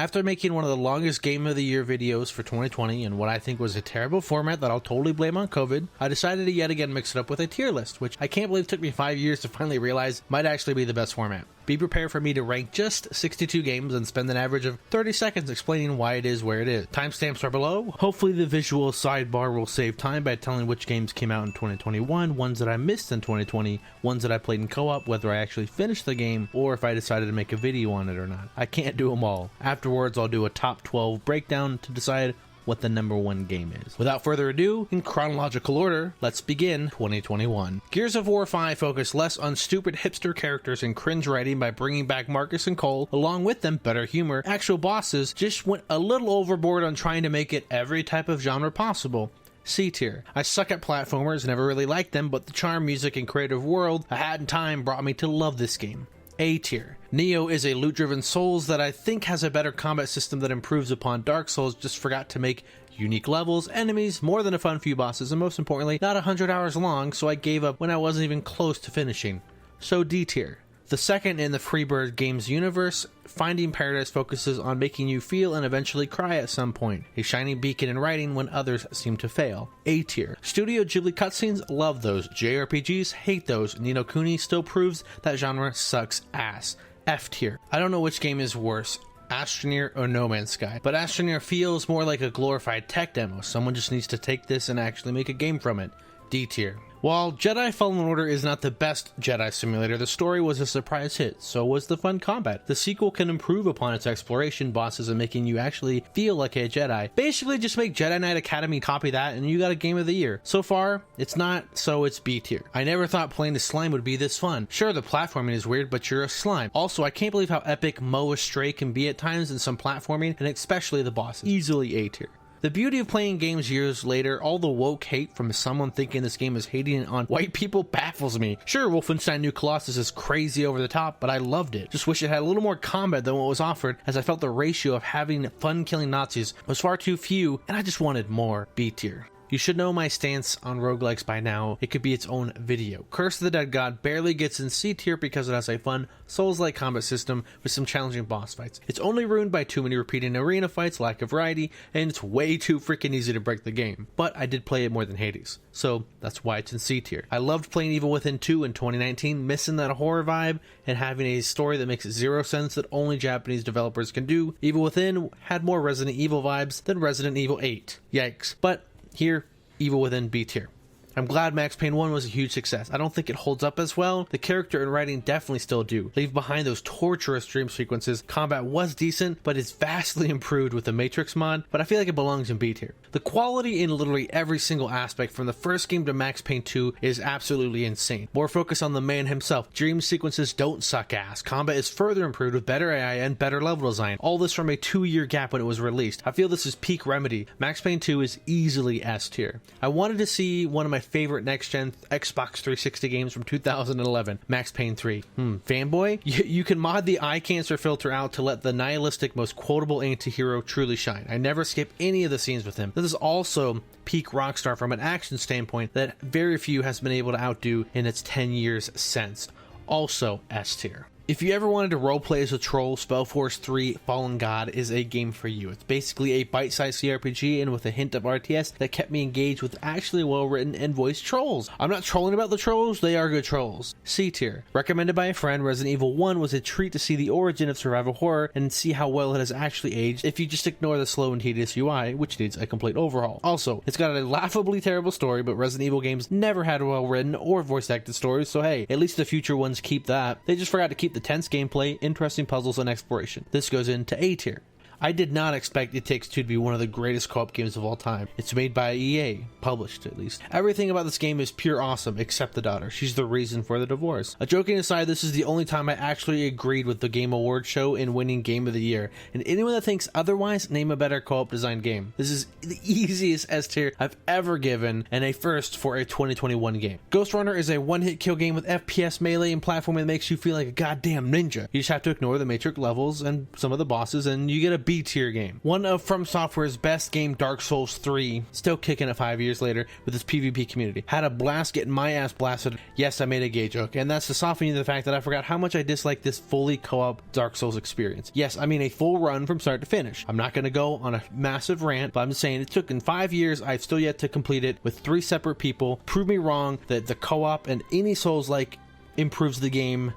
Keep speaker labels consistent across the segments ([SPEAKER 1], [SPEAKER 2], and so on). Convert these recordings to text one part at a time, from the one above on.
[SPEAKER 1] After making one of the longest Game of the Year videos for 2020 in what I think was a terrible format that I'll totally blame on COVID, I decided to yet again mix it up with a tier list, which I can't believe took me 5 years to finally realize might actually be the best format. Be prepared for me to rank just 62 games and spend an average of 30 seconds explaining why it is where it is. Timestamps are below. Hopefully the visual sidebar will save time by telling which games came out in 2021, ones that I missed in 2020, ones that I played in co-op, whether I actually finished the game, or if I decided to make a video on it or not. I can't do them all. Afterwards, I'll do a top 12 breakdown to decide what the number one game is. Without further ado, in chronological order, let's begin 2021. Gears of War 5 focused less on stupid hipster characters and cringe writing by bringing back Marcus and Cole, along with them better humor. Actual bosses just went a little overboard on trying to make it every type of genre possible. C tier. I suck at platformers, never really liked them, but the charm, music, and creative world I had in time brought me to love this game. A tier. Neo is a loot-driven Souls that I think has a better combat system that improves upon Dark Souls, just forgot to make unique levels, enemies, more than a fun few bosses, and most importantly, not 100 hours long, so I gave up when I wasn't even close to finishing. So D tier. The second in the Freebird Games universe, Finding Paradise focuses on making you feel and eventually cry at some point, a shining beacon in writing when others seem to fail. A tier. Studio Ghibli cutscenes, love those. JRPGs, hate those. Ni no Kuni still proves that genre sucks ass. F tier. I don't know which game is worse, Astroneer or No Man's Sky, but Astroneer feels more like a glorified tech demo. Someone just needs to take this and actually make a game from it. D tier. While Jedi Fallen Order is not the best Jedi simulator, the story was a surprise hit, so was the fun combat. The sequel can improve upon its exploration, bosses, and making you actually feel like a Jedi. Basically, just make Jedi Knight Academy copy that and you got a Game of the Year. So far, it's not, so it's B tier. I never thought playing the slime would be this fun. Sure, the platforming is weird, but you're a slime. Also, I can't believe how epic Moe Stray can be at times in some platforming, and especially the bosses. Easily A tier. The beauty of playing games years later, all the woke hate from someone thinking this game is hating on white people baffles me. Sure, Wolfenstein New Colossus is crazy over the top, but I loved it. Just wish it had a little more combat than what was offered, as I felt the ratio of having fun killing Nazis was far too few, and I just wanted more. B tier. You should know my stance on roguelikes by now. It could be its own video. Curse of the Dead God barely gets in C tier because it has a fun Souls-like combat system with some challenging boss fights. It's only ruined by too many repeating arena fights, lack of variety, and it's way too freaking easy to break the game. But I did play it more than Hades, so that's why it's in C tier. I loved playing Evil Within 2 in 2019, missing that horror vibe and having a story that makes zero sense that only Japanese developers can do. Evil Within had more Resident Evil vibes than Resident Evil 8. Yikes. But here, Evil Within B tier. I'm glad Max Payne 1 was a huge success. I don't think it holds up as well. The character and writing definitely still do. Leave behind those torturous dream sequences. Combat was decent, but it's vastly improved with the Matrix mod, but I feel like it belongs in B tier. The quality in literally every single aspect from the first game to Max Payne 2 is absolutely insane. More focus on the man himself. Dream sequences don't suck ass. Combat is further improved with better AI and better level design. All this from a 2-year gap when it was released. I feel this is peak Remedy. Max Payne 2 is easily S tier. I wanted to see one of my favorite next-gen Xbox 360 games from 2011, Max Payne 3. Fanboy? You can mod the eye cancer filter out to let the nihilistic, most quotable anti-hero truly shine. I never skip any of the scenes with him. This is also peak Rockstar from an action standpoint that very few has been able to outdo in its 10 years since. Also S tier. If you ever wanted to roleplay as a troll, Spellforce 3 Fallen God is a game for you. It's basically a bite-sized CRPG and with a hint of RTS that kept me engaged with actually well-written and voiced trolls. I'm not trolling about the trolls, they are good trolls. C tier. Recommended by a friend, Resident Evil 1 was a treat to see the origin of survival horror and see how well it has actually aged if you just ignore the slow and tedious UI, which needs a complete overhaul. Also, it's got a laughably terrible story, but Resident Evil games never had well-written or voice-acted stories, so hey, at least the future ones keep that. They just forgot to keep the tense gameplay, interesting puzzles, and exploration. This goes into A tier. I did not expect It Takes Two to be one of the greatest co-op games of all time. It's made by EA, published at least. Everything about this game is pure awesome, except the daughter. She's the reason for the divorce. Joking aside, this is the only time I actually agreed with the Game Awards show in winning Game of the Year, and anyone that thinks otherwise, name a better co-op designed game. This is the easiest S tier I've ever given, and a first for a 2021 game. Ghost Runner is a one-hit kill game with FPS, melee, and platforming that makes you feel like a goddamn ninja. You just have to ignore the Matrix levels and some of the bosses, and you get a B tier game. One of From Software's best game, Dark Souls 3, still kicking it 5 years later with its PvP community. Had a blast getting my ass blasted. Yes, I made a gay joke, and that's to soften you the fact that I forgot how much I dislike this fully co-op Dark Souls experience. Yes, I mean a full run from start to finish. I'm not going to go on a massive rant, but I'm just saying it took in 5 years. I've still yet to complete it with 3 separate people. Prove me wrong that the co-op and any Souls-like improves the game.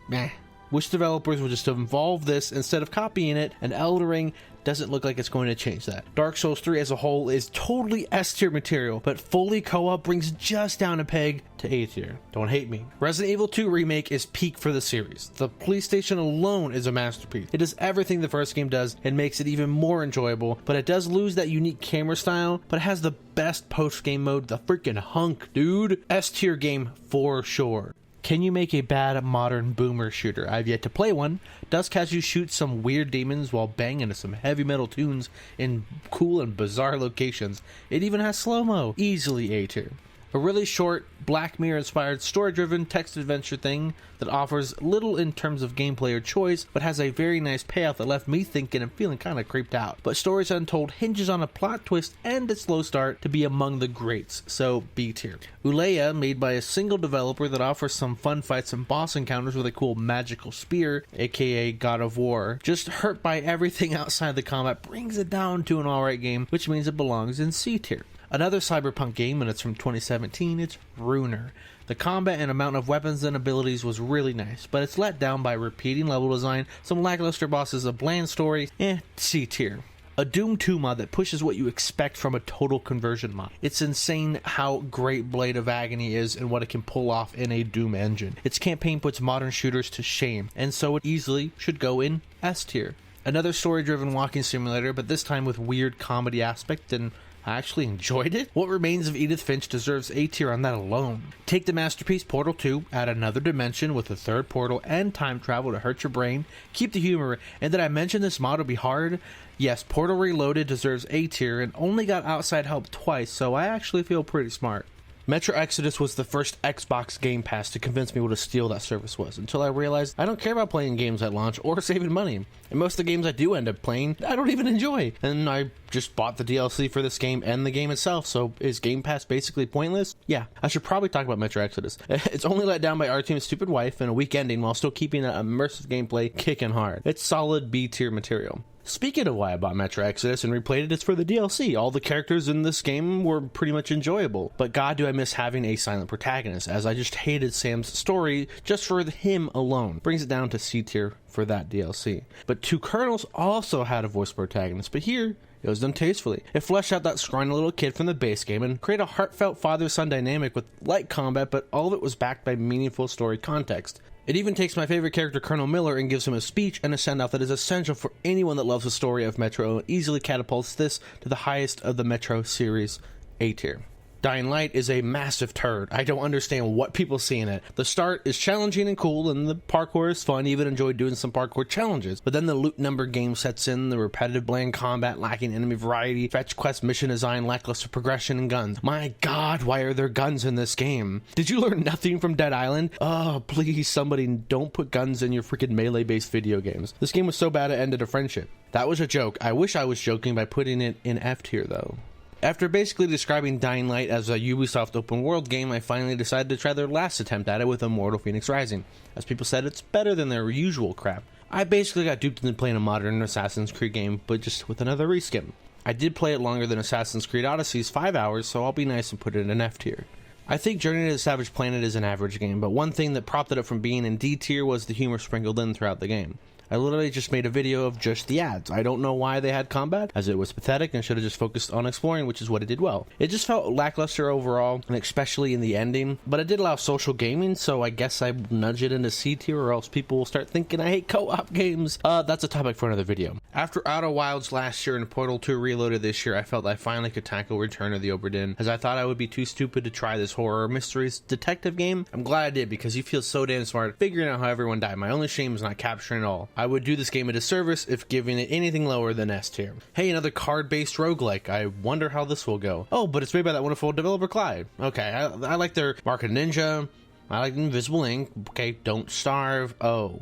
[SPEAKER 1] Meh. Wish developers would just evolve this instead of copying it, and Elden Ring doesn't look like it's going to change that. Dark Souls 3 as a whole is totally S tier material, but fully co-op brings just down a peg to A tier. Don't hate me. Resident Evil 2 Remake is peak for the series. The police station alone is a masterpiece. It does everything the first game does and makes it even more enjoyable, but it does lose that unique camera style, but it has the best post-game mode, the freaking hunk, dude. S tier game for sure. Can you make a bad modern boomer shooter? I've yet to play one. Does catch you shoot some weird demons while banging to some heavy metal tunes in cool and bizarre locations. It even has slow-mo. Easily A tier. A really short, Black Mirror-inspired, story-driven text adventure thing that offers little in terms of gameplay or choice, but has a very nice payoff that left me thinking and feeling kind of creeped out. But Stories Untold hinges on a plot twist and a slow start to be among the greats, so B tier. Ulea, made by a single developer that offers some fun fights and boss encounters with a cool magical spear, aka God of War, just hurt by everything outside the combat, brings it down to an alright game, which means it belongs in C tier. Another Cyberpunk game, and it's from 2017, it's Ruiner. The combat and amount of weapons and abilities was really nice, but it's let down by repeating level design, some lackluster bosses, a bland story, C tier. A Doom 2 mod that pushes what you expect from a total conversion mod. It's insane how great Blade of Agony is and what it can pull off in a Doom engine. Its campaign puts modern shooters to shame, and so it easily should go in S tier. Another story-driven walking simulator, but this time with weird comedy aspect, and I actually enjoyed it. What Remains of Edith Finch deserves A tier on that alone. Take the masterpiece Portal 2, add another dimension with a third portal and time travel to hurt your brain, keep the humor, and did I mention this mod will be hard? Yes, Portal Reloaded deserves A tier and only got outside help twice, so I actually feel pretty smart. Metro Exodus was the first Xbox Game Pass to convince me what a steal that service was, until I realized I don't care about playing games at launch or saving money. And most of the games I do end up playing, I don't even enjoy. And I just bought the DLC for this game and the game itself, so is Game Pass basically pointless? Yeah, I should probably talk about Metro Exodus. It's only let down by our team's stupid wife and a weak ending while still keeping that immersive gameplay kicking hard. It's solid B tier material. Speaking of why I bought Metro Exodus and replayed it, it's for the DLC. All the characters in this game were pretty much enjoyable, but god do I miss having a silent protagonist, as I just hated Sam's story just for him alone. Brings it down to C tier for that DLC. But Two Colonels also had a voice protagonist, but here it was done tastefully. It fleshed out that scrawny little kid from the base game and created a heartfelt father-son dynamic with light combat, but all of it was backed by meaningful story context. It even takes my favorite character, Colonel Miller, and gives him a speech and a send-off that is essential for anyone that loves the story of Metro and easily catapults this to the highest of the Metro series, A tier. Dying Light is a massive turd. I don't understand what people see in it. The start is challenging and cool, and the parkour is fun. Even enjoyed doing some parkour challenges. But then the loot number game sets in, the repetitive bland combat, lacking enemy variety, fetch quest mission design, lackluster progression, and guns. My god, why are there guns in this game? Did you learn nothing from Dead Island? Oh, please, somebody don't put guns in your freaking melee-based video games. This game was so bad it ended a friendship. That was a joke. I wish I was joking by putting it in F tier, though. After basically describing Dying Light as a Ubisoft open world game, I finally decided to try their last attempt at it with Immortal Phoenix Rising. As people said, it's better than their usual crap. I basically got duped into playing a modern Assassin's Creed game, but just with another reskin. I did play it longer than Assassin's Creed Odyssey's 5 hours, so I'll be nice and put it in an F tier. I think Journey to the Savage Planet is an average game, but one thing that propped it up from being in D tier was the humor sprinkled in throughout the game. I literally just made a video of just the ads. I don't know why they had combat, as it was pathetic and should have just focused on exploring, which is what it did well. It just felt lackluster overall, and especially in the ending, but it did allow social gaming, so I guess I nudge it into C tier, or else people will start thinking I hate co-op games. That's a topic for another video. After Outer Wilds last year and Portal 2 Reloaded this year, I felt I finally could tackle Return of the Obra Dinn, as I thought I would be too stupid to try this horror mysteries detective game. I'm glad I did, because you feel so damn smart figuring out how everyone died. My only shame is not capturing it all. I would do this game a disservice if giving it anything lower than S tier. Hey, another card-based roguelike. I wonder how this will go. Oh, but it's made by that wonderful developer Clyde. Okay, I like their Mark of Ninja. I like Invisible Ink. Okay, Don't Starve. Oh.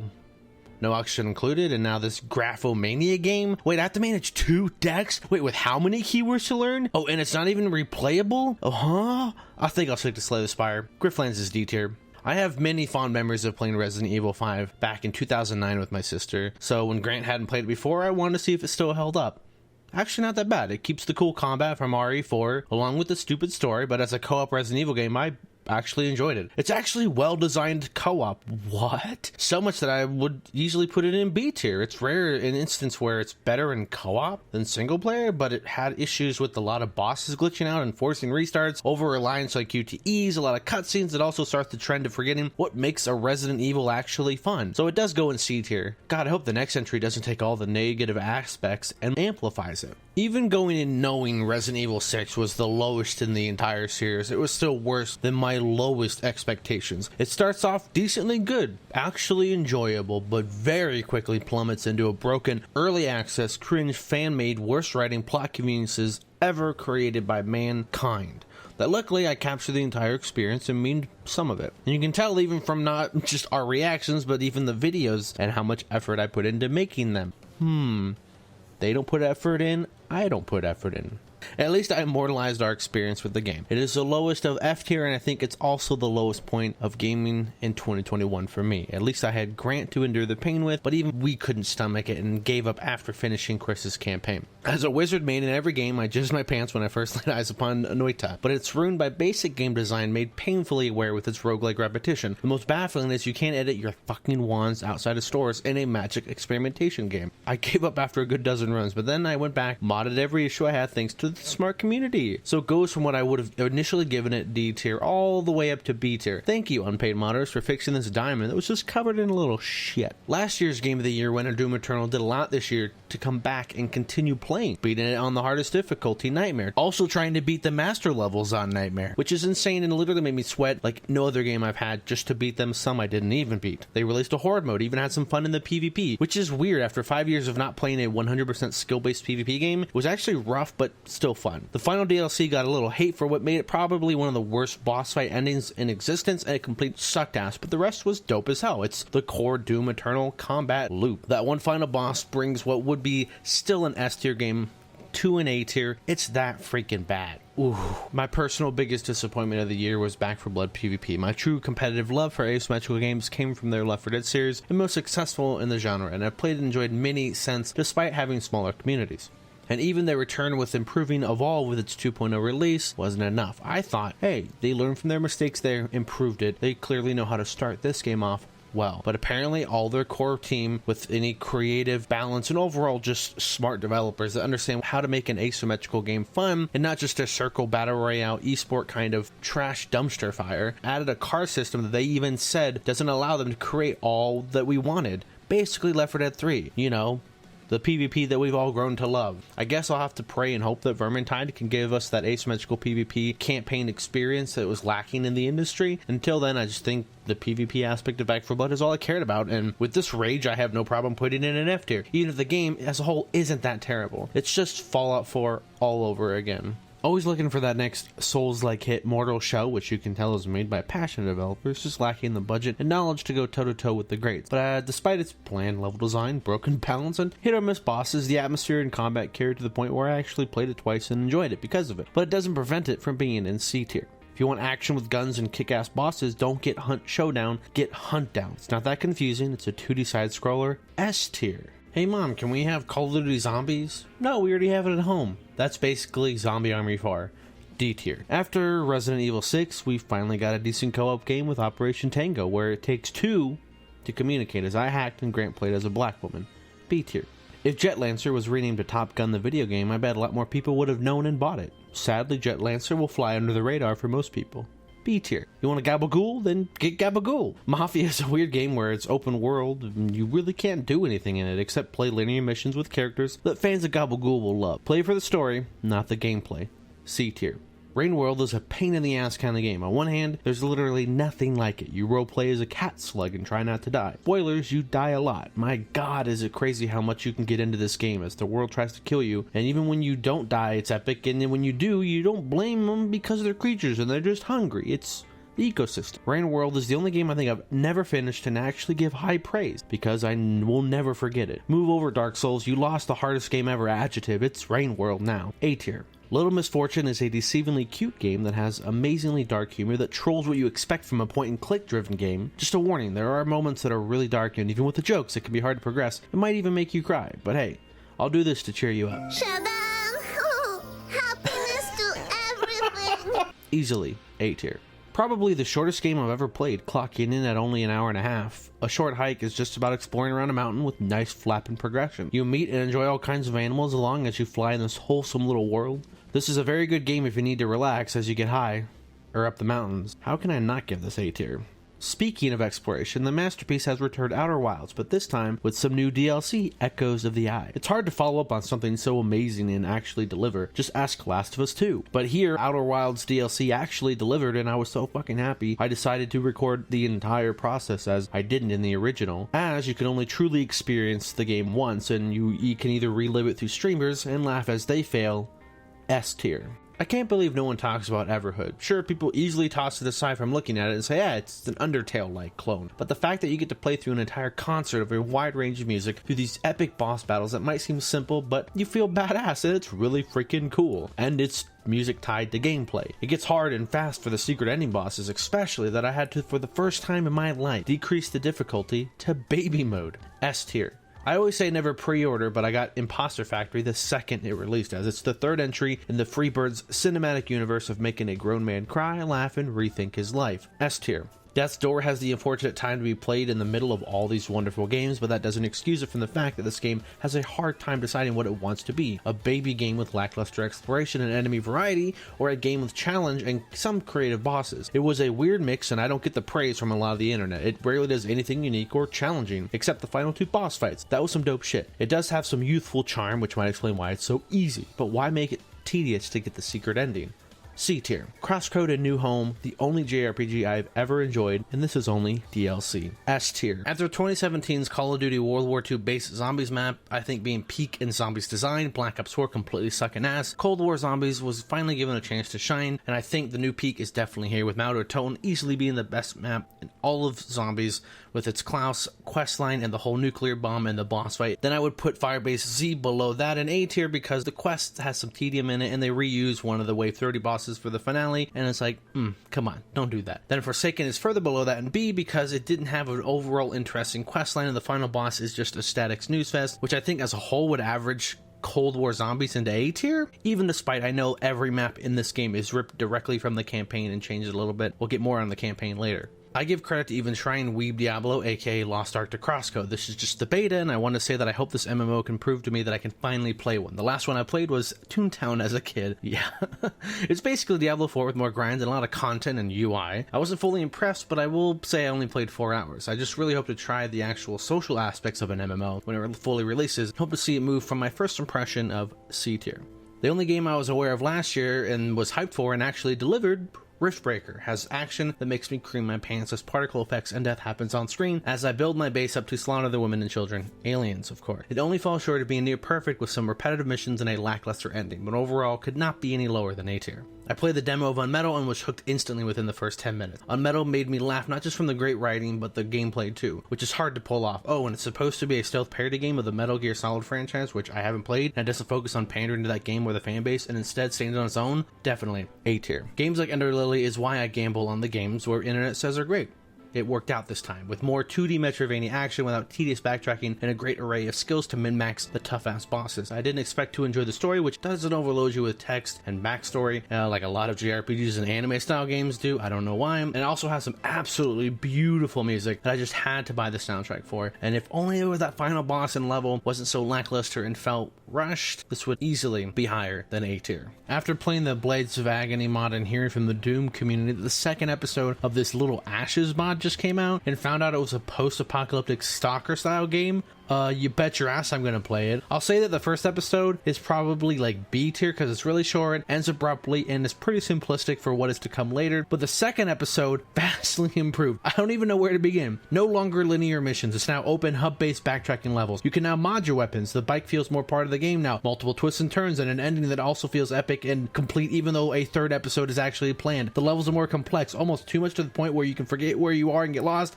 [SPEAKER 1] no oxygen included, and now this Graphomania game. Wait, I have to manage 2 decks? Wait, with how many keywords to learn? Oh, and it's not even replayable? Oh, huh? I think I'll stick to Slay the Spire. Griftlands is D tier. I have many fond memories of playing Resident Evil 5 back in 2009 with my sister, so when Grant hadn't played it before, I wanted to see if it still held up. Actually, not that bad. It keeps the cool combat from RE4, along with the stupid story, but as a co-op Resident Evil game, I actually enjoyed it. It's actually well-designed co-op. What? So much that I would easily put it in B tier. It's rare an instance where it's better in co-op than single player, but it had issues with a lot of bosses glitching out and forcing restarts, over-reliance on QTEs, a lot of cutscenes that also start the trend of forgetting what makes a Resident Evil actually fun. So it does go in C tier. God, I hope the next entry doesn't take all the negative aspects and amplifies it. Even going in knowing Resident Evil 6 was the lowest in the entire series, it was still worse than my lowest expectations. It starts off decently good, actually enjoyable, but very quickly plummets into a broken, early access, cringe, fan-made, worst writing plot conveniences ever created by mankind. That luckily I captured the entire experience and memed some of it. And you can tell even from not just our reactions, but even the videos and how much effort I put into making them. They don't put effort in, I don't put effort in. At least I immortalized our experience with the game. It is the lowest of F tier, and I think it's also the lowest point of gaming in 2021 for me. At least I had Grant to endure the pain with, but even we couldn't stomach it and gave up after finishing Chris's campaign. As a wizard main in every game, I jizzed my pants when I first laid eyes upon Noita, but it's ruined by basic game design made painfully aware with its roguelike repetition. The most baffling is you can't edit your fucking wands outside of stores in a magic experimentation game. I gave up after a good dozen runs, but then I went back, modded every issue I had thanks to the smart community. So it goes from what I would have initially given it D tier all the way up to B tier. Thank you, unpaid modders, for fixing this diamond that was just covered in a little shit. Last year's game of the year, Winter Doom Eternal, did a lot this year to come back and continue playing, beating it on the hardest difficulty, Nightmare. Also trying to beat the master levels on Nightmare, which is insane and literally made me sweat like no other game I've had just to beat them. Some I didn't even beat. They released a horde mode, even had some fun in the PvP, which is weird after 5 years of not playing a 100% skill-based PvP game. It was actually rough, but still fun. The final DLC got a little hate for what made it probably one of the worst boss fight endings in existence, and a complete sucked ass, but the rest was dope as hell. It's the core Doom Eternal combat loop. That one final boss brings what would be still an S tier game to an A tier. It's that freaking bad. Ooh. My personal biggest disappointment of the year was Back 4 Blood PvP. My true competitive love for asymmetrical games came from their Left 4 Dead series, and most successful in the genre, and I've played and enjoyed many since, despite having smaller communities. And even their return with improving Evolve with its 2.0 release wasn't enough. I thought, hey, they learned from their mistakes there, improved it. They clearly know how to start this game off well. But apparently all their core team with any creative balance and overall just smart developers that understand how to make an asymmetrical game fun and not just a circle battle royale esport kind of trash dumpster fire, added a car system that they even said doesn't allow them to create all that we wanted. Basically Left 4 Dead 3, you know, the PvP that we've all grown to love. I guess I'll have to pray and hope that Vermintide can give us that asymmetrical PvP campaign experience that was lacking in the industry. Until then, I just think the PvP aspect of Back 4 Blood is all I cared about, and with this rage, I have no problem putting it in an F tier, even if the game as a whole isn't that terrible. It's just Fallout 4 all over again. Always looking for that next Souls-like hit, Mortal Shell, which you can tell is made by passionate developers, just lacking the budget and knowledge to go toe-to-toe with the greats. But despite its bland level design, broken balance, and hit-or-miss bosses, the atmosphere and combat carried to the point where I actually played it twice and enjoyed it because of it. But it doesn't prevent it from being in C tier. If you want action with guns and kick-ass bosses, don't get Hunt Showdown, get Hunt Down. It's not that confusing, it's a 2D side-scroller, S tier. Hey mom, can we have Call of Duty Zombies? No, we already have it at home. That's basically Zombie Army 4. D tier. After Resident Evil 6, we finally got a decent co-op game with Operation Tango, where it takes two to communicate, as I hacked and Grant played as a black woman. B tier. If Jet Lancer was renamed to Top Gun the video game, I bet a lot more people would have known and bought it. Sadly, Jet Lancer will fly under the radar for most people. B tier. You want a Gabagool? Then get Gabagool. Mafia is a weird game where it's open world and you really can't do anything in it except play linear missions with characters that fans of Gabagool will love. Play for the story, not the gameplay. C tier. Rain World is a pain in the ass kind of game. On one hand, there's literally nothing like it. You roleplay as a cat slug and try not to die. Spoilers, you die a lot. My god, is it crazy how much you can get into this game as the world tries to kill you. And even when you don't die, it's epic. And then when you do, you don't blame them because they're creatures and they're just hungry. It's The ecosystem. Rain World is the only game I think I've never finished and actually give high praise, because I will never forget it. Move over, Dark Souls, you lost the hardest game ever adjective. It's Rain World now. A tier. Little Misfortune is a deceivingly cute game that has amazingly dark humor that trolls what you expect from a point-and-click driven game. Just a warning, there are moments that are really dark, and even with the jokes it can be hard to progress. It might even make you cry, but hey, I'll do this to cheer you up.
[SPEAKER 2] Happiness to everything.
[SPEAKER 1] Easily A tier. Probably the shortest game I've ever played, clocking in at only an hour and a half. A short hike is just about exploring around a mountain with nice flapping progression. You meet and enjoy all kinds of animals along as you fly in this wholesome little world. This is a very good game if you need to relax as you get high, or up the mountains. How can I not give this A tier? Speaking of exploration, the masterpiece has returned Outer Wilds, but this time with some new DLC, Echoes of the Eye. It's hard to follow up on something so amazing and actually deliver. Just ask Last of Us 2. But here, Outer Wilds DLC actually delivered, and I was so fucking happy, I decided to record the entire process as I didn't in the original, as you can only truly experience the game once, and you can either relive it through streamers and laugh as they fail. S tier. I can't believe no one talks about Everhood. Sure, people easily toss it aside from looking at it and say, yeah, it's an Undertale-like clone. But the fact that you get to play through an entire concert of a wide range of music through these epic boss battles that might seem simple, but you feel badass and it's really freaking cool. And it's music tied to gameplay. It gets hard and fast for the secret ending bosses, especially that I had to, for the first time in my life, decrease the difficulty to baby mode. S tier. I always say never pre-order, but I got Imposter Factory the second it released, as it's the third entry in the Freebirds cinematic universe of making a grown man cry, laugh, and rethink his life. S tier. Death's Door has the unfortunate time to be played in the middle of all these wonderful games, but that doesn't excuse it from the fact that this game has a hard time deciding what it wants to be. A baby game with lackluster exploration and enemy variety, or a game with challenge and some creative bosses. It was a weird mix, and I don't get the praise from a lot of the internet. It rarely does anything unique or challenging, except the final two boss fights. That was some dope shit. It does have some youthful charm, which might explain why it's so easy, but why make it tedious to get the secret ending? C tier. Crosscode and New Home, the only JRPG I've ever enjoyed, and this is only DLC. S tier. After 2017's Call of Duty World War II base zombies map, I think being peak in zombies design, Black Ops 4 completely sucking ass, Cold War Zombies was finally given a chance to shine, and I think the new peak is definitely here, with Mauer Tone easily being the best map in all of zombies, with its Klaus questline and the whole nuclear bomb and the boss fight. Then I would put Firebase Z below that in A tier, because the quest has some tedium in it, and they reuse one of the Wave 30 bosses for the finale, and it's like, come on, don't do that. Then Forsaken is further below that in B, because it didn't have an overall interesting questline, and the final boss is just a static snooze fest, which I think as a whole would average Cold War Zombies into A tier, even despite I know every map in this game is ripped directly from the campaign and changed a little bit. We'll get more on the campaign later. I give credit to even trying Weeb Diablo, aka Lost Ark to Crosscode. This is just the beta, and I want to say that I hope this MMO can prove to me that I can finally play one. The last one I played was Toontown as a kid. Yeah. It's basically Diablo 4 with more grind and a lot of content and UI. I wasn't fully impressed, but I will say I only played 4 hours. I just really hope to try the actual social aspects of an MMO when it fully releases. Hope to see it move from my first impression of C tier. The only game I was aware of last year and was hyped for and actually delivered, Riftbreaker, has action that makes me cream my pants as particle effects and death happens on screen as I build my base up to slaughter the women and children. Aliens, of course. It only falls short of being near perfect with some repetitive missions and a lackluster ending, but overall could not be any lower than A tier. I played the demo of Unmetal and was hooked instantly within the first 10 minutes. Unmetal made me laugh not just from the great writing, but the gameplay too, which is hard to pull off. Oh, and it's supposed to be a stealth parody game of the Metal Gear Solid franchise, which I haven't played, and it doesn't focus on pandering to that game or the fanbase, and instead stands on its own. Definitely A tier. Games like Ender Lily is why I gamble on the games where internet says are great. It worked out this time, with more 2D Metroidvania action without tedious backtracking and a great array of skills to min-max the tough-ass bosses. I didn't expect to enjoy the story, which doesn't overload you with text and backstory, like a lot of JRPGs and anime-style games do. I don't know why. And it also has some absolutely beautiful music that I just had to buy the soundtrack for. And if only it was that final boss and level wasn't so lackluster and felt rushed, this would easily be higher than A tier. After playing the Blades of Agony mod and hearing from the Doom community that the second episode of this Little Ashes mod just came out and found out it was a post-apocalyptic stalker style game, You bet your ass I'm gonna play it. I'll say that the first episode is probably like B tier because it's really short, ends abruptly, and is pretty simplistic for what is to come later. But the second episode vastly improved. I don't even know where to begin. No longer linear missions. It's now open hub-based backtracking levels. You can now mod your weapons. The bike feels more part of the game now. Multiple twists and turns and an ending that also feels epic and complete even though a third episode is actually planned. The levels are more complex, almost too much to the point where you can forget where you are and get lost.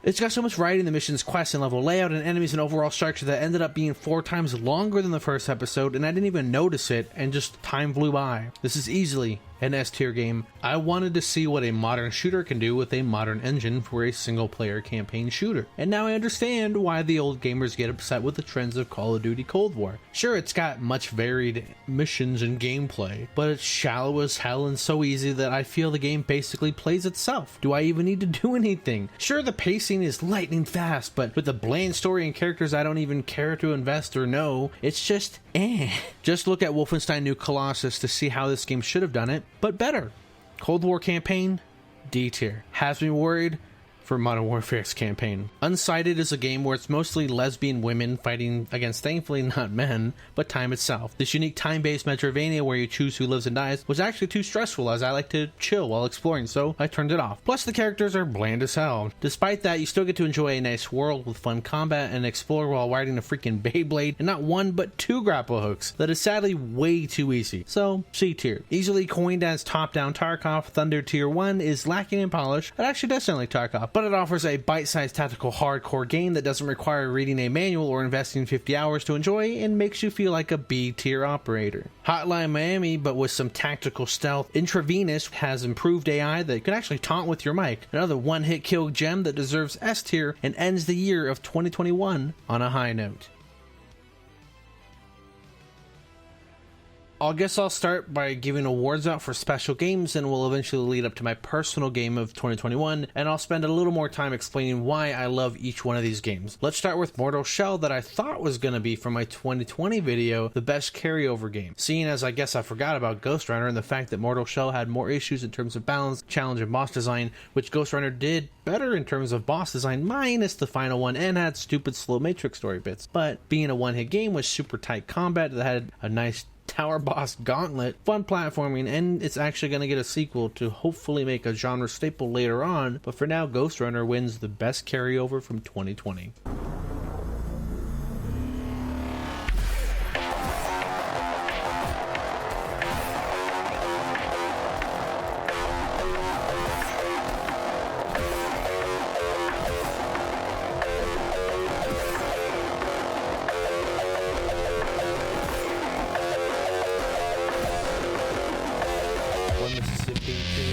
[SPEAKER 1] It's got so much variety in the missions, quests, and level layout, and enemies and overall structure that ended up being 4 times longer than the first episode, and I didn't even notice it, and just time flew by. This is easily an S tier game. I wanted to see what a modern shooter can do with a modern engine for a single player campaign shooter. And now I understand why the old gamers get upset with the trends of Call of Duty Cold War. Sure, it's got much varied missions and gameplay, but it's shallow as hell and so easy that I feel the game basically plays itself. Do I even need to do anything? Sure, the pacing is lightning fast, but with a bland story and characters I don't even care to invest or know, it's just eh. Just look at Wolfenstein New Colossus to see how this game should have done it, but better. Cold War campaign, D tier. Has me worried for Modern Warfare's campaign. Unsighted is a game where it's mostly lesbian women fighting against thankfully not men, but time itself. This unique time-based Metroidvania where you choose who lives and dies was actually too stressful as I like to chill while exploring, so I turned it off. Plus the characters are bland as hell. Despite that, you still get to enjoy a nice world with fun combat and explore while riding a freaking Beyblade and not 1 but 2 grapple hooks that is sadly way too easy. So C tier. Easily coined as top-down Tarkov, Thunder tier 1 is lacking in polish. It actually does sound like Tarkov, but it offers a bite-sized tactical hardcore game that doesn't require reading a manual or investing 50 hours to enjoy and makes you feel like a B-tier operator. Hotline Miami, but with some tactical stealth. Intravenous has improved AI that could actually taunt with your mic. Another one-hit kill gem that deserves S tier and ends the year of 2021 on a high note. I guess I'll start by giving awards out for special games and will eventually lead up to my personal game of 2021, and I'll spend a little more time explaining why I love each one of these games. Let's start with Mortal Shell that I thought was going to be for my 2020 video, the best carryover game. Seeing as I guess I forgot about Ghost Runner and the fact that Mortal Shell had more issues in terms of balance, challenge, and boss design, which Ghost Runner did better in terms of boss design minus the final one and had stupid slow Matrix story bits. But being a one-hit game with super tight combat that had a nice tower boss gauntlet, fun platforming, and it's actually going to get a sequel to hopefully make a genre staple later on, but for now Ghost Runner wins the best carryover from 2020.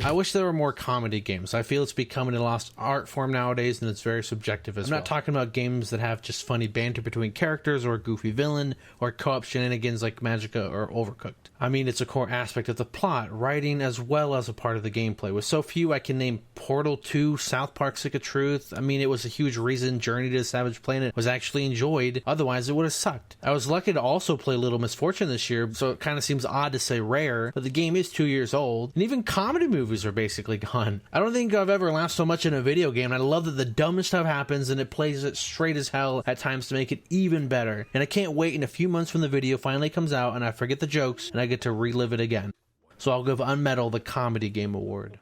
[SPEAKER 1] I wish there were more comedy games. I feel it's becoming a lost art form nowadays, and it's very subjective as well. I'm not talking about games that have just funny banter between characters or a goofy villain or co-op shenanigans like Magicka or Overcooked. I mean, it's a core aspect of the plot, writing, as well as a part of the gameplay. With so few, I can name Portal 2, South Park Stick of Truth. I mean, it was a huge reason Journey to the Savage Planet was actually enjoyed. Otherwise, it would have sucked. I was lucky to also play Little Misfortune this year, so it kind of seems odd to say rare, but the game is 2 years old, and even comedy movies are basically gone. I don't think I've ever laughed so much in a video game, and I love that the dumbest stuff happens and it plays it straight as hell at times to make it even better. And I can't wait in a few months when the video finally comes out and I forget the jokes and I get to relive it again. So I'll give Unmetal the Comedy Game Award.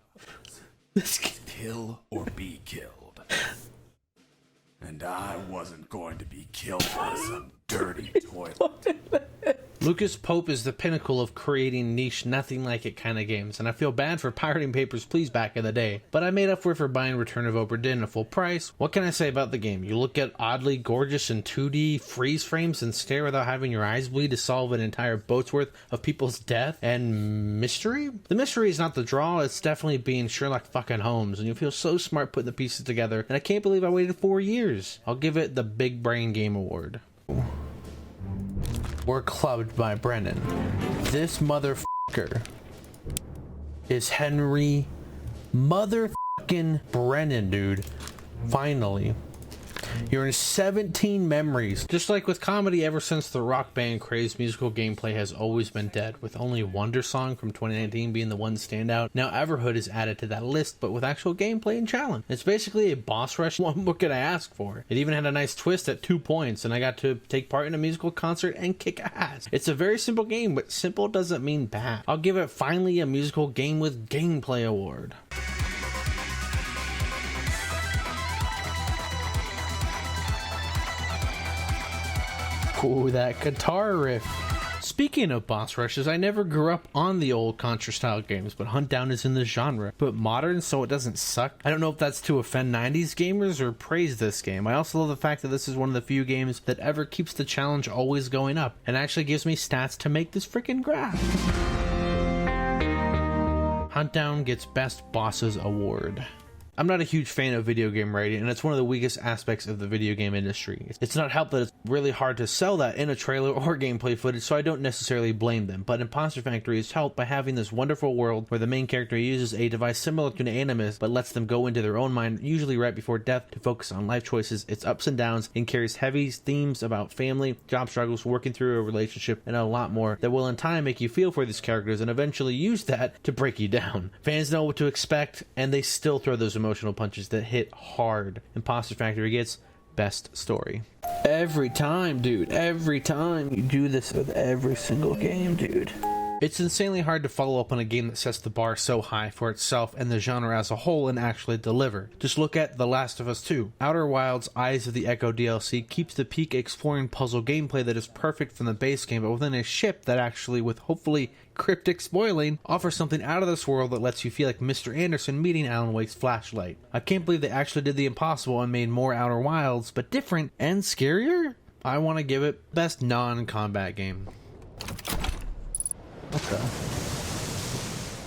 [SPEAKER 3] Kill or be killed. And I wasn't going to be killed by some dirty toilet.
[SPEAKER 1] Lucas Pope is the pinnacle of creating niche, nothing like it kind of games, and I feel bad for pirating Papers, Please back in the day, but I made up for it for buying Return of Obra Dinn at full price. What can I say about the game? You look at oddly gorgeous and 2D freeze frames and stare without having your eyes bleed to solve an entire boat's worth of people's death, and mystery? The mystery is not the draw, it's definitely being Sherlock fucking Holmes, and you feel so smart putting the pieces together, and I can't believe I waited 4 years. I'll give it the Big Brain Game Award. We're clubbed by Brennan. This motherfucker is Henry motherfucking Brennan, dude. Finally. You're in 17 memories. Just like with comedy, ever since the rock band craze, musical gameplay has always been dead, with only Wonder Song from 2019 being the one standout. Now Everhood is added to that list, but with actual gameplay and challenge. It's basically a boss rush. What could I ask for? It even had a nice twist at 2 points, and I got to take part in a musical concert and kick ass. It's a very simple game, but simple doesn't mean bad. I'll give it finally a musical game with gameplay award. Ooh, that guitar riff. Speaking of boss rushes, I never grew up on the old Contra style games, but Huntdown is in the genre, but modern so it doesn't suck. I don't know if that's to offend 90s gamers or praise this game. I also love the fact that this is one of the few games that ever keeps the challenge always going up, and actually gives me stats to make this freaking graph. Huntdown gets Best Bosses Award. I'm not a huge fan of video game writing, and it's one of the weakest aspects of the video game industry. It's not helped that it's really hard to sell that in a trailer or gameplay footage, so I don't necessarily blame them. But Imposter Factory is helped by having this wonderful world where the main character uses a device similar to an animus, but lets them go into their own mind, usually right before death, to focus on life choices, its ups and downs, and carries heavy themes about family, job struggles, working through a relationship, and a lot more that will in time make you feel for these characters and eventually use that to break you down. Fans know what to expect, and they still throw those emotional punches that hit hard. Imposter Factory gets Best Story. Every time, dude. Every time. You do this with every single game, dude. It's insanely hard to follow up on a game that sets the bar so high for itself and the genre as a whole and actually deliver. Just look at The Last of Us 2. Outer Wilds' Eyes of the Echo DLC keeps the peak exploring puzzle gameplay that is perfect from the base game, but within a ship that actually, with hopefully cryptic spoiling, offers something out of this world that lets you feel like Mr. Anderson meeting Alan Wake's flashlight. I can't believe they actually did the impossible and made more Outer Wilds, but different and scarier? I want to give it Best Non-Combat Game. What the?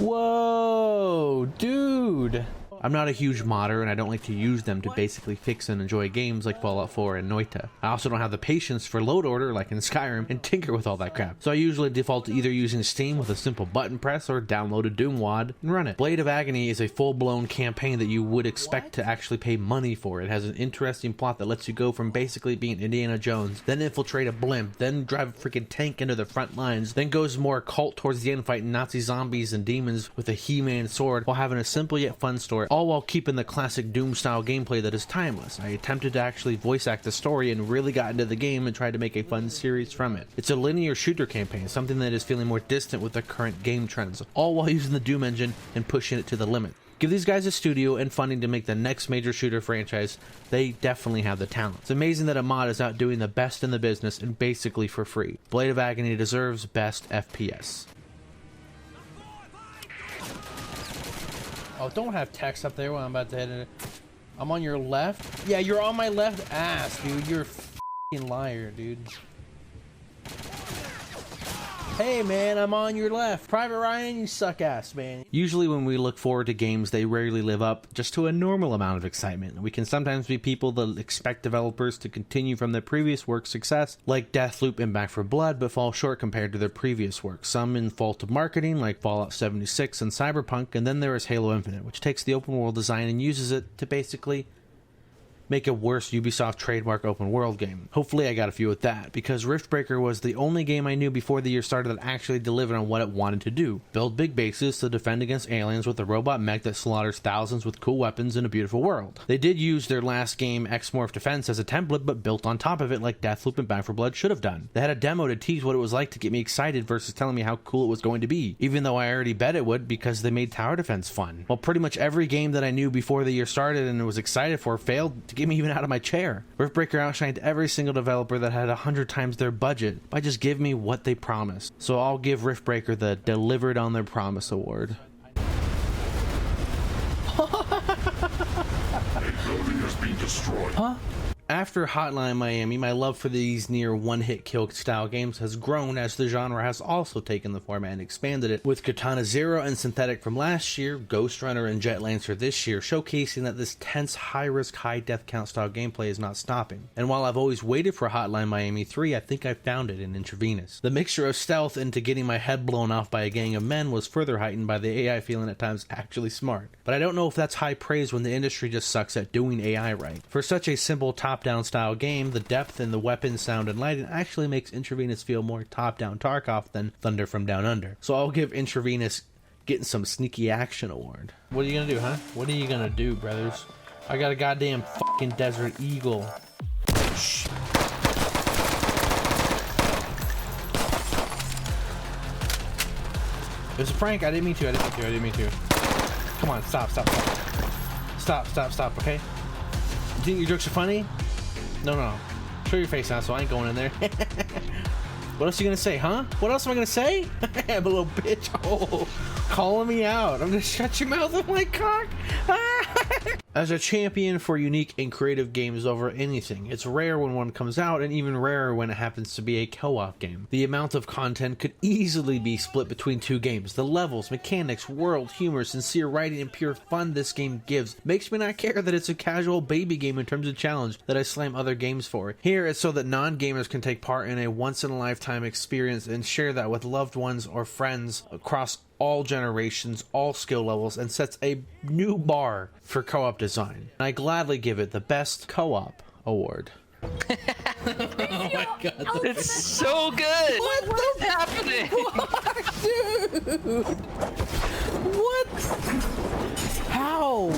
[SPEAKER 1] Whoa, dude! I'm not a huge modder, and I don't like to use them to basically fix and enjoy games like Fallout 4 and Noita. I also don't have the patience for load order like in Skyrim and tinker with all that crap. So I usually default to either using Steam with a simple button press or download a Doom wad and run it. Blade of Agony is a full-blown campaign that you would expect to actually pay money for. It has an interesting plot that lets you go from basically being Indiana Jones, then infiltrate a blimp, then drive a freaking tank into the front lines, then goes more occult towards the end fighting Nazi zombies and demons with a He-Man sword while having a simple yet fun story, all while keeping the classic Doom style gameplay that is timeless. I attempted to actually voice act the story and really got into the game and tried to make a fun series from it. It's a linear shooter campaign, something that is feeling more distant with the current game trends, all while using the Doom engine and pushing it to the limit. Give these guys a studio and funding to make the next major shooter franchise. They definitely have the talent. It's amazing that a mod is out doing the best in the business and basically for free. Blade of Agony deserves Best FPS. Oh, don't have text up there when I'm about to head in. I'm on your left? Yeah, you're on my left ass, dude. You're a f***ing liar, dude. Hey man, I'm on your left. Private Ryan, you suck ass, man. Usually when we look forward to games, they rarely live up just to a normal amount of excitement. We can sometimes be people that expect developers to continue from their previous work's success, like Deathloop and Back 4 Blood, but fall short compared to their previous work. Some in fault of marketing, like Fallout 76 and Cyberpunk, and then there is Halo Infinite, which takes the open world design and uses it to basically make a worse Ubisoft trademark open world game. Hopefully I got a few with that, because Riftbreaker was the only game I knew before the year started that actually delivered on what it wanted to do. Build big bases to defend against aliens with a robot mech that slaughters thousands with cool weapons in a beautiful world. They did use their last game, X-Morph Defense, as a template, but built on top of it like Deathloop and Back 4 Blood should have done. They had a demo to tease what it was like to get me excited versus telling me how cool it was going to be, even though I already bet it would because they made tower defense fun. Well, pretty much every game that I knew before the year started and was excited for failed to get me even out of my chair. Riftbreaker outshined every single developer that had 100 times their budget by just giving me what they promised. So I'll give Riftbreaker the Delivered on Their Promise award.
[SPEAKER 3] A building has been destroyed.
[SPEAKER 1] Huh? After Hotline Miami, my love for these near one-hit kill style games has grown as the genre has also taken the format and expanded it, with Katana Zero and Synthetic from last year, Ghost Runner and Jet Lancer this year, showcasing that this tense, high-risk, high-death count style gameplay is not stopping. And while I've always waited for Hotline Miami 3, I think I found it in Intravenous. The mixture of stealth into getting my head blown off by a gang of men was further heightened by the AI feeling at times actually smart. But I don't know if that's high praise when the industry just sucks at doing AI right. For such a simple top top-down style game, the depth in the weapons, sound, and lighting actually makes Intravenous feel more top-down Tarkov than Thunder from Down Under. So I'll give Intravenous getting some sneaky action award. What are you gonna do, huh? What are you gonna do, brothers? I got a goddamn fucking Desert Eagle. Shh. It was a prank. I didn't mean to. Come on, stop, okay? You think your jokes are funny? No. Show your face now, so I ain't going in there. What else are you gonna say, huh? What else am I gonna say? I'm a little bitch. Oh, calling me out. I'm gonna shut your mouth with my cock. As a champion for unique and creative games over anything, it's rare when one comes out, and even rarer when it happens to be a co-op game. The amount of content could easily be split between two games. The levels, mechanics, world, humor, sincere writing, and pure fun this game gives makes me not care that it's a casual baby game in terms of challenge that I slam other games for. Here, it's so that non-gamers can take part in a once-in-a-lifetime experience and share that with loved ones or friends across all generations, all skill levels, and sets a new bar for co-op design. And I gladly give it the Best Co-op Award.
[SPEAKER 4] Oh my god. It's so good! What is happening?
[SPEAKER 1] Dude! What? How?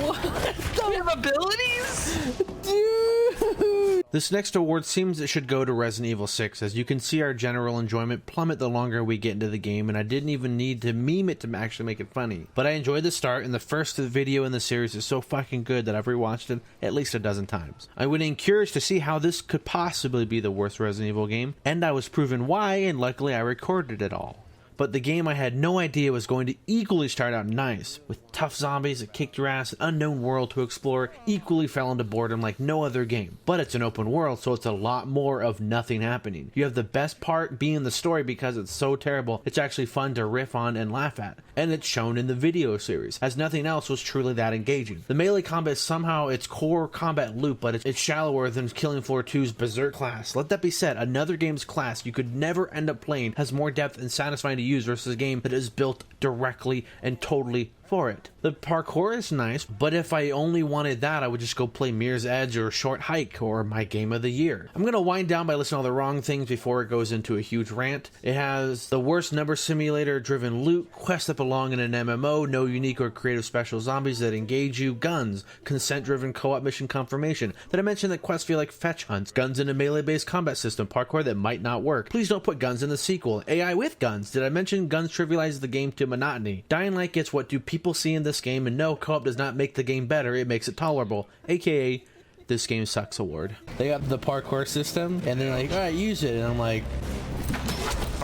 [SPEAKER 1] What?
[SPEAKER 4] You have abilities?
[SPEAKER 1] Dude! This next award seems it should go to Resident Evil 6, as you can see our general enjoyment plummet the longer we get into the game, and I didn't even need to meme it to actually make it funny. But I enjoyed the start, and the first video in the series is so fucking good that I've rewatched it at least a dozen times. I went in curious to see how this could possibly be the worst Resident Evil game, and I was proven why, and luckily I recorded it all. But the game I had no idea was going to equally start out nice, with tough zombies that kicked your ass, an unknown world to explore, equally fell into boredom like no other game. But it's an open world, so it's a lot more of nothing happening. You have the best part being the story because it's so terrible, it's actually fun to riff on and laugh at. And it's shown in the video series, as nothing else was truly that engaging. The melee combat is somehow its core combat loop, but it's shallower than Killing Floor 2's Berserk class. Let that be said, another game's class you could never end up playing has more depth and satisfying to use versus a game that is built directly and totally for it. The parkour is nice, but if I only wanted that, I would just go play Mirror's Edge or Short Hike or my game of the year. I'm gonna wind down by listing all the wrong things before it goes into a huge rant. It has the worst number simulator driven loot, quests that belong in an MMO, no unique or creative special zombies that engage you, guns, consent driven co-op mission confirmation. Did I mention that quests feel like fetch hunts, guns in a melee based combat system, parkour that might not work? Please don't put guns in the sequel. AI with guns. Did I mention guns trivializes the game to monotony? Dying Light gets what do people see in this game, and no, co-op does not make the game better, it makes it tolerable, aka this game sucks award. They got the parkour system and they're like, alright, use it, and I'm like,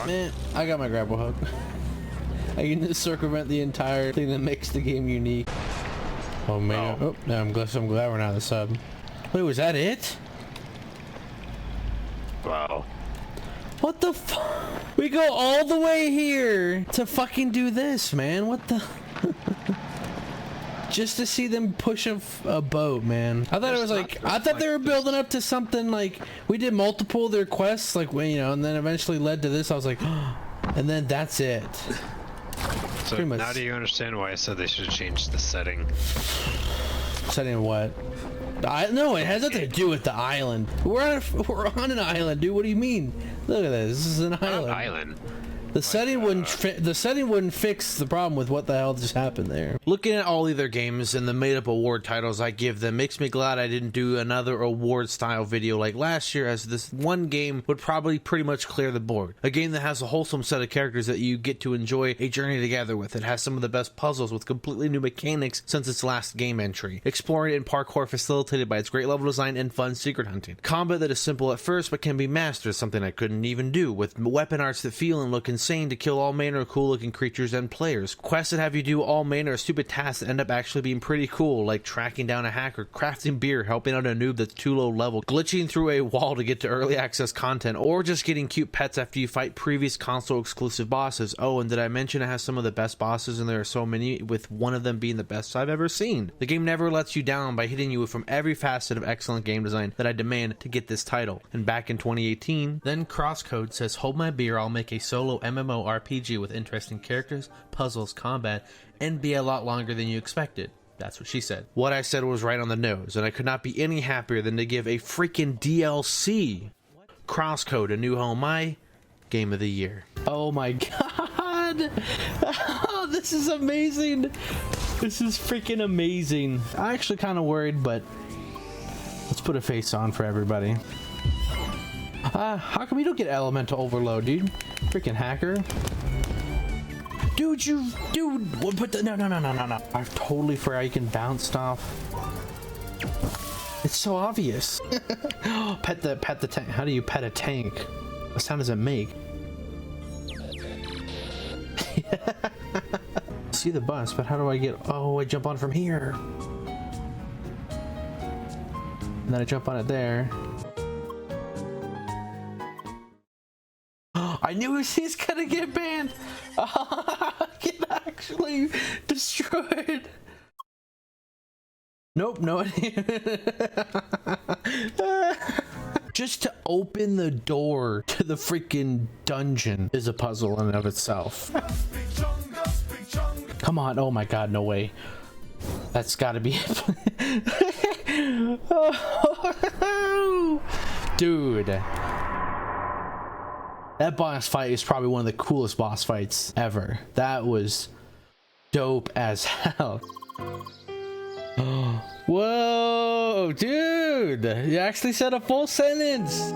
[SPEAKER 1] man, I got my grapple hook. I can just circumvent the entire thing that makes the game unique. Oh man, oh, no, I'm glad we're not the sub. Wait, was that it?
[SPEAKER 4] Wow.
[SPEAKER 1] What the fuck? We go all the way here to fucking do this, man. What the? Just to see them push a boat, man. I thought it was like, I thought they were building up to something like, we did multiple of their quests, like, you know, and then eventually led to this. I was like, and then that's it.
[SPEAKER 5] So now do you understand why I said they should change the setting?
[SPEAKER 1] Setting what? No, it has nothing to do with the island. We're on an island, dude. What do you mean? Look at this. This is an island. The setting wouldn't fix the problem with what the hell just happened there. Looking at all of their games and the made-up award titles I give them makes me glad I didn't do another award-style video like last year, as this one game would probably pretty much clear the board. A game that has a wholesome set of characters that you get to enjoy a journey together with. It has some of the best puzzles with completely new mechanics since its last game entry. Exploring and parkour facilitated by its great level design and fun secret hunting. Combat that is simple at first but can be mastered, something I couldn't even do, with weapon arts that feel and look insane to kill all manner of cool looking creatures and players. Quests that have you do all manner of stupid tasks that end up actually being pretty cool, like tracking down a hacker, crafting beer, helping out a noob that's too low level, glitching through a wall to get to early access content, or just getting cute pets after you fight previous console exclusive bosses. Oh, and did I mention it has some of the best bosses, and there are so many, with one of them being the best I've ever seen. The game never lets you down by hitting you from every facet of excellent game design that I demand to get this title. And back in 2018, then Crosscode says, hold my beer, I'll make a solo MMO RPG with interesting characters, puzzles, combat, and be a lot longer than you expected. That's what she said. What I said was right on the nose, and I could not be any happier than to give a freaking DLC Crosscode A New Home my game of the year. Oh my god! Oh, this is amazing! This is freaking amazing. I'm actually kind of worried, but let's put a face on for everybody. How come you don't get elemental overload, dude? Freaking hacker. Dude, put the, no. I totally forgot you can bounce stuff. It's so obvious. Pet the tank. How do you pet a tank? What sound does it make? See the bus, but how do I get, oh, I jump on from here. And then I jump on it there. I knew he's gonna get banned. Get actually destroyed. Nope, no. Just to open the door to the freaking dungeon is a puzzle in and of itself. Come on, oh my god, no way. That's gotta be it. Dude. That boss fight is probably one of the coolest boss fights ever. That was dope as hell. Whoa, dude! You actually said a full sentence!